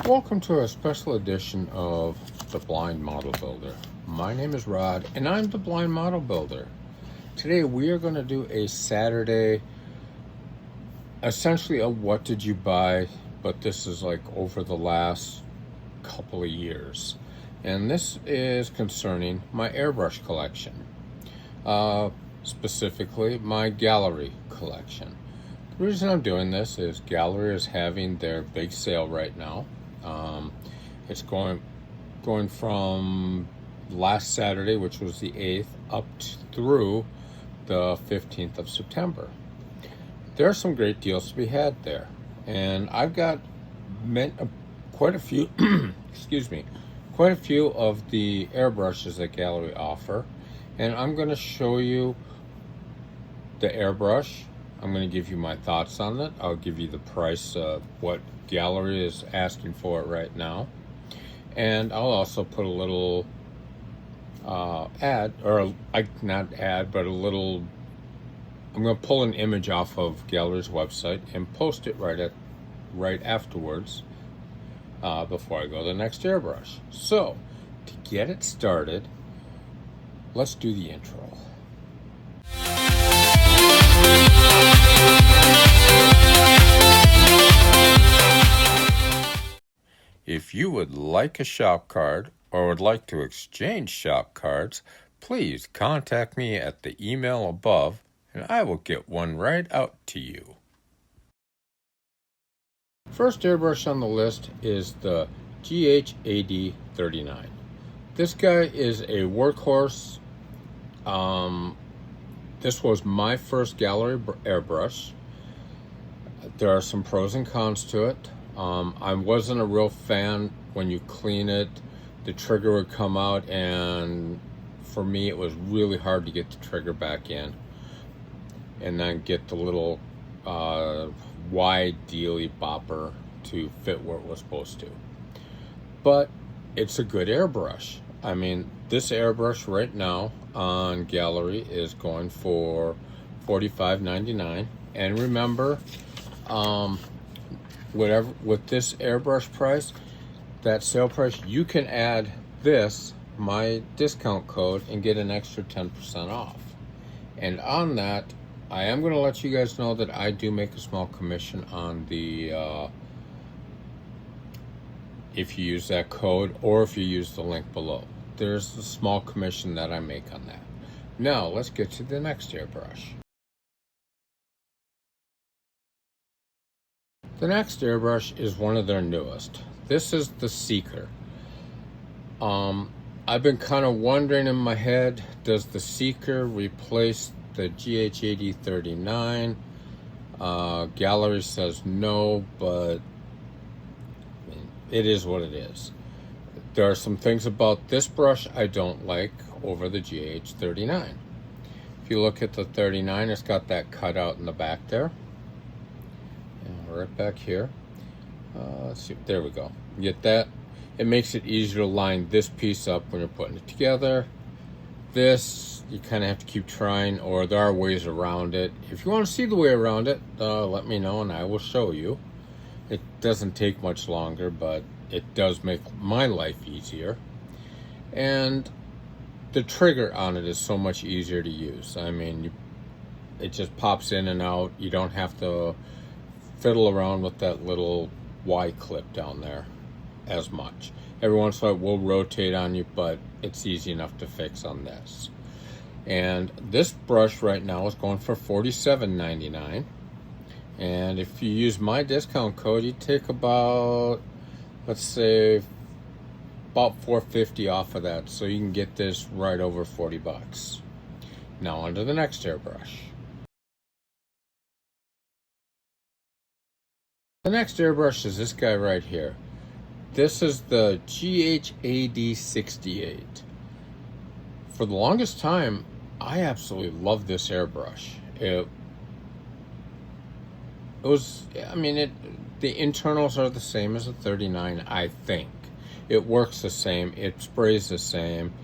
Welcome to a special edition of The Blind Model Builder. My name is Rod and I'm the Blind Model Builder. Today we are going to do a Saturday, essentially a what did you buy, but this is like over the last couple of years. And this is concerning my airbrush collection, specifically my Gaahleri collection. The reason I'm doing this is Gaahleri is having their big sale right now. It's going from last Saturday, which was the 8th, up through the 15th of September. There are some great deals to be had there, and I've got quite a few quite a few of the airbrushes that Gaahleri offer, and I'm going to show you the airbrush. I'm going to give you my thoughts on it. I'll give you the price of what Gaahleri is asking for it right now, and I'll also put a little ad, or not ad, but a little. I'm going to pull an image off of Gaahler's website and post it right afterwards, before I go to the next airbrush. So, to get it started, let's do the intro. If you would like a shop card or would like to exchange shop cards, please contact me at the email above and I will get one right out to you. First airbrush on the list is the Gaahleri 39. This guy is a workhorse. This was my first Gaahleri airbrush. There are some pros and cons to it. I wasn't a real fan when you clean it. The trigger would come out, and for me it was really hard to get the trigger back in and then get the little wide dealy bopper to fit where it was supposed to. But it's a good airbrush. I mean, this airbrush right now on Gaahleri is going for $45.99, and remember, whatever with this airbrush price, that sale price, you can add my discount code, and get an extra 10% off. And on that, I am going to let you guys know that I do make a small commission on the if you use that code, or if you use the link below. There's a small commission that I make on that. Now let's get to the next airbrush. The next airbrush is one of their newest. This is the Seeker. I've been kind of wondering in my head, does the Seeker replace the Gaahleri 39? Gaahleri says no, but it is what it is. There are some things about this brush I don't like over the Gaahleri 39. If you look at the 39, it's got that cutout in the back there. Right back here. Let's see. There we go. Get that? It makes it easier to line this piece up when you're putting it together. This, you kind of have to keep trying, or there are ways around it. If you want to see the way around it, let me know and I will show you. It doesn't take much longer, but it does make my life easier. And the trigger on it is so much easier to use. I mean, it just pops in and out. You don't have to fiddle around with that little Y clip down there as much. Every once in a while it will rotate on you, but it's easy enough to fix on this. And this brush right now is going for $47.99, and if you use my discount code, you take about, let's say, about $4.50 off of that, so you can get this right over 40 bucks. Now on to the next airbrush. The next airbrush is this guy right here. This is the Gaahleri 68. For the longest time, I absolutely loved this airbrush. It was, I mean, the internals are the same as the 39, I think. It works the same, it sprays the same,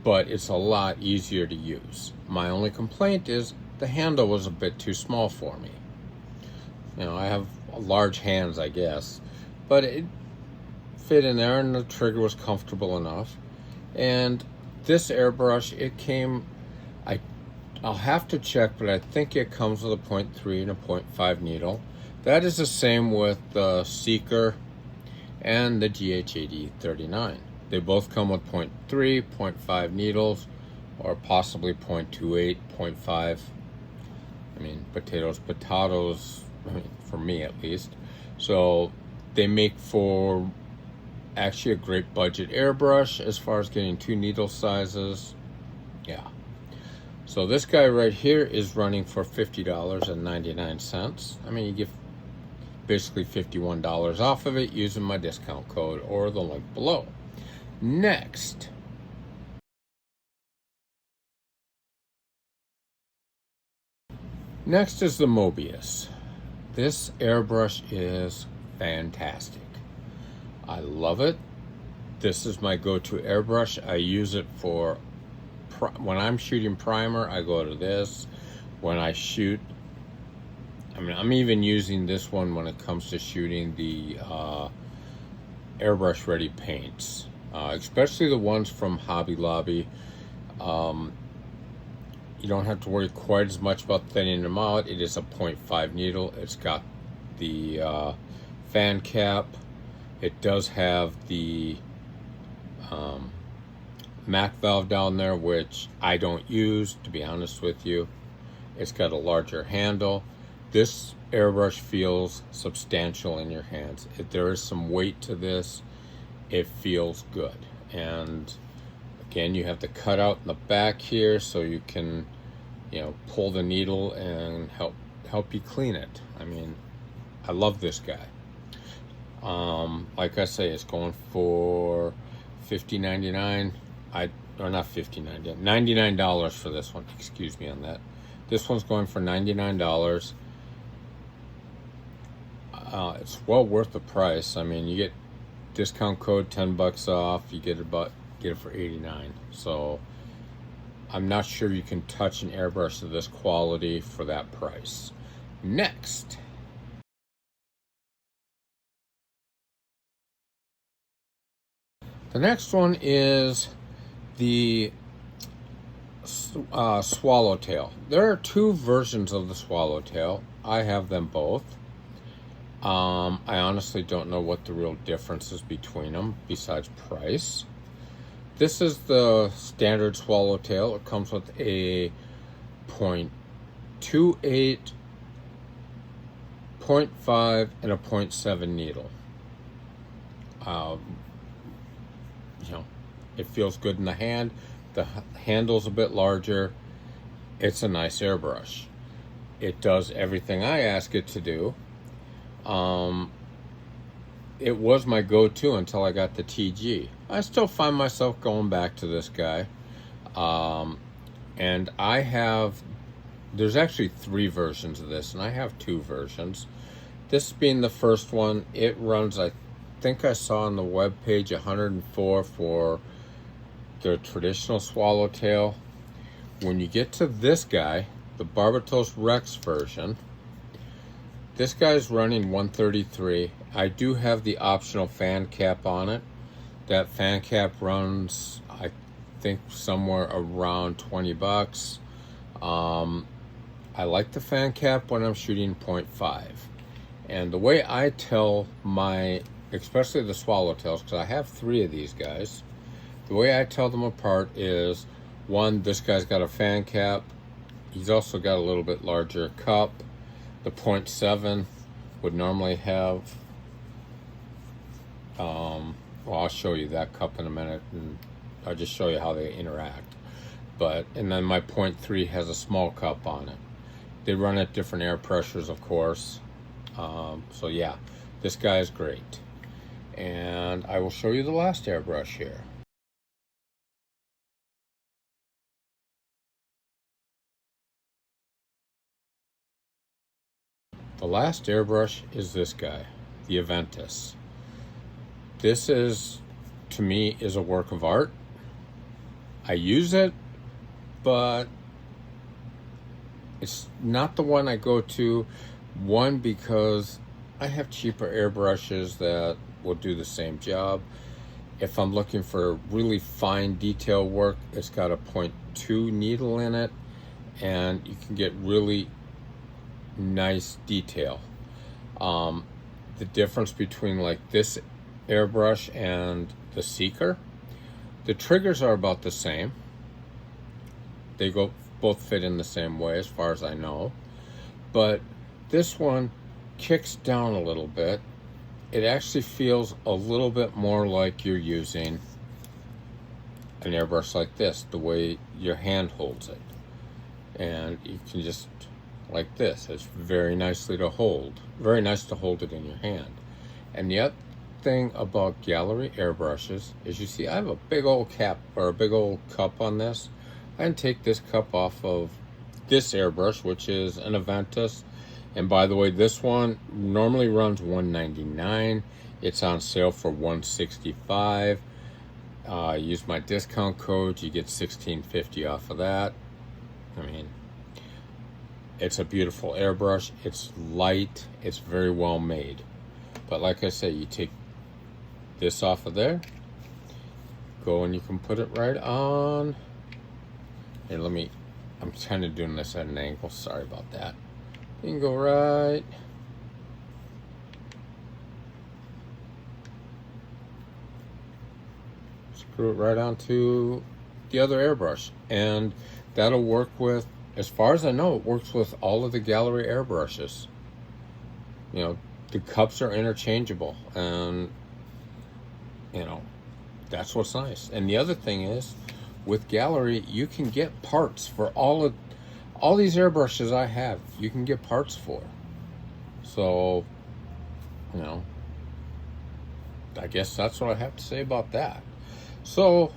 but it's a lot easier to use. My only complaint is the handle was a bit too small for me. You know, I have large hands, I guess, but fit in there, and the trigger was comfortable enough. And this airbrush, it came, I'll have to check, but I think it comes with a 0.3 and a 0.5 needle. That is the same with the Seeker and the GH8039. They both come with 0.3, 0.5 needles, or possibly 0.28, 0.5. I mean, potatoes, I mean, for me at least. So they make for actually a great budget airbrush as far as getting two needle sizes. Yeah. So this guy right here is running for $50.99. I mean, you get basically $51 off of it using my discount code or the link below. Next is the Mobius. This airbrush is fantastic. I love it. This is my go-to airbrush. I use it for when I'm shooting primer, I go to this. When I shoot, I mean, I'm even using this one when it comes to shooting the airbrush ready paints, especially the ones from Hobby Lobby. You don't have to worry quite as much about thinning them out. It is a 0.5 needle. It's got the fan cap. It does have the MAC valve down there, which I don't use, to be honest with you. It's got a larger handle. This airbrush feels substantial in your hands. If there is some weight to this, it feels good. And again, you have the cutout in the back here, so you can, you know, pull the needle and help you clean it. I mean, I love this guy. Like I say, it's going for $50.99. Or not $50.99, $99 for this one. Excuse me on that. This one's going for $99. It's well worth the price. I mean, you get discount code $10 off. You get it for $89. So I'm not sure you can touch an airbrush of this quality for that price. Next. The next one is the swallowtail. There are two versions of the swallowtail. I have them both. I honestly don't know what the real difference is between them besides price. This is the standard swallowtail. It comes with a 0.28, 0.5, and a 0.7 needle. You know, it feels good in the hand. The handle's a bit larger. It's a nice airbrush. It does everything I ask it to do. It was my go-to until I got the TG. I still find myself going back to this guy. And there's actually 3 versions of this, and I have 2 versions. This being the first one, it runs, I think I saw on the web page, 104 for the traditional swallowtail. When you get to this guy, the Barbatos Rex version, this guy's running 133. I do have the optional fan cap on it. That fan cap runs, I think, somewhere around $20. I like the fan cap when I'm shooting 0.5. And the way I tell especially the swallowtails, because I have 3 of these guys, the way I tell them apart is, one, this guy's got a fan cap. He's also got a little bit larger cup. The 0.7 would normally have, well, I'll show you that cup in a minute, and I'll just show you how they interact. And then my 0.3 has a small cup on it. They run at different air pressures, of course. So yeah, this guy is great. And I will show you the last airbrush here. The last airbrush is this guy, the Aventus. This is, to me, is a work of art. I use it, but it's not the one I go to. One, because I have cheaper airbrushes that will do the same job. If I'm looking for really fine detail work, it's got a 0.2 needle in it, and you can get really nice detail. The difference between like this airbrush and the Seeker, the triggers are about the same. They both fit in the same way as far as I know, but this one kicks down a little bit. It actually feels a little bit more like you're using an airbrush like this, the way your hand holds it. And you can just, like this, it's very nicely to hold. Very nice to hold it in your hand. And the other thing about Gaahleri airbrushes is, you see I have a big old cap, or a big old cup on this. I can take this cup off of this airbrush, which is an Aventus. And by the way, this one normally runs $199. It's on sale for $165. Use my discount code, you get $16.50 off of that. I mean, it's a beautiful airbrush. It's light. It's very well made. But like I say, you take this off of there, go and you can put it right on. And I'm kind of doing this at an angle. Sorry about that. You can go right. Screw it right onto the other airbrush. And that'll work with, as far as I know, it works with all of the Gaahleri airbrushes. You know, the cups are interchangeable. And, you know, that's what's nice. And the other thing is, with Gaahleri, you can get parts for all these airbrushes I have. You can get parts for. So, you know, I guess that's what I have to say about that. So,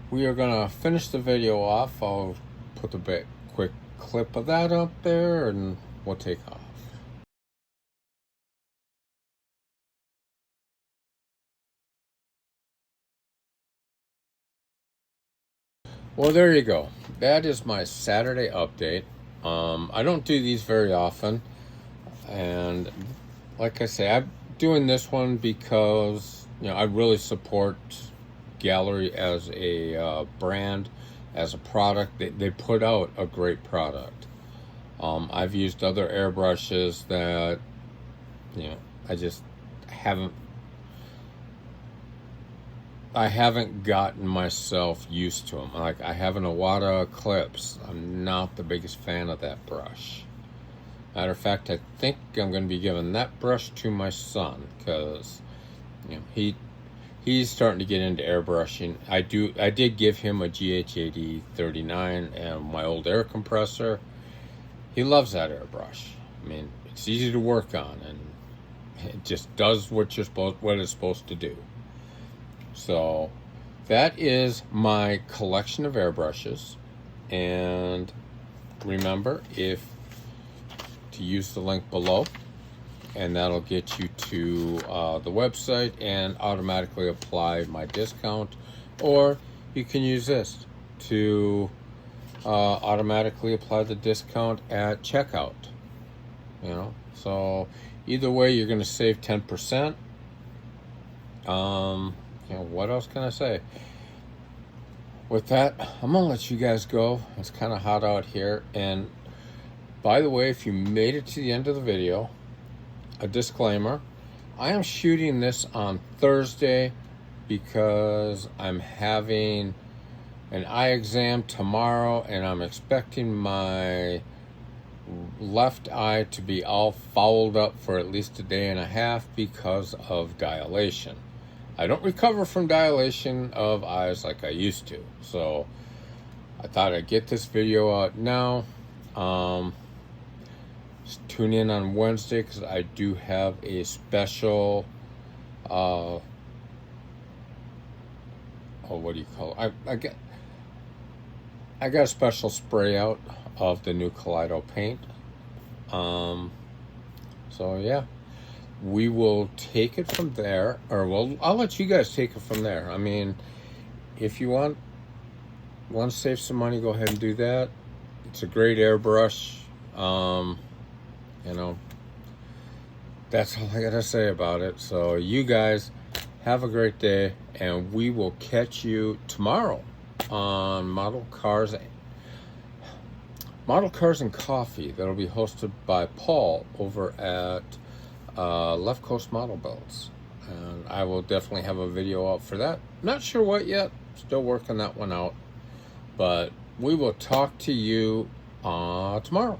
we are gonna finish the video off. I'll put the quick clip of that up there, and we'll take off. Well, there you go. That is my Saturday update. I don't do these very often, and like I say, I'm doing this one because, you know, I really support Gaahleri as a brand, as a product. They put out a great product. I've used other airbrushes that, you know, I haven't gotten myself used to them. Like, I have an Iwata Eclipse. I'm not the biggest fan of that brush. Matter of fact, I think I'm going to be giving that brush to my son, because, you know, he's starting to get into airbrushing. I did give him a GH80 39 and my old air compressor. He loves that airbrush. I mean, it's easy to work on, and it just does what it's supposed to do. So that is my collection of airbrushes. And remember, to use the link below, and that'll get you to the website and automatically apply my discount. Or you can use this to automatically apply the discount at checkout. You know, so either way, you're going to save 10%. You know, what else can I say? With that, I'm gonna let you guys go. It's kind of hot out here. And by the way, if you made it to the end of the video, a disclaimer: I am shooting this on Thursday because I'm having an eye exam tomorrow, and I'm expecting my left eye to be all fouled up for at least a day and a half because of dilation. I don't recover from dilation of eyes like I used to. So I thought I'd get this video out now. Just tune in on Wednesday, because I do have a special, what do you call it? I got a special spray out of the new Kaleido paint. So yeah. We will take it from there, or I'll let you guys take it from there. I mean, if you want to save some money, go ahead and do that. It's a great airbrush. You know, that's all I gotta say about it. So you guys have a great day, and we will catch you tomorrow on Model Cars and Coffee. That'll be hosted by Paul over at Left Coast Model Builds. And I will definitely have a video out for that. Not sure what yet. Still working that one out. But we will talk to you tomorrow.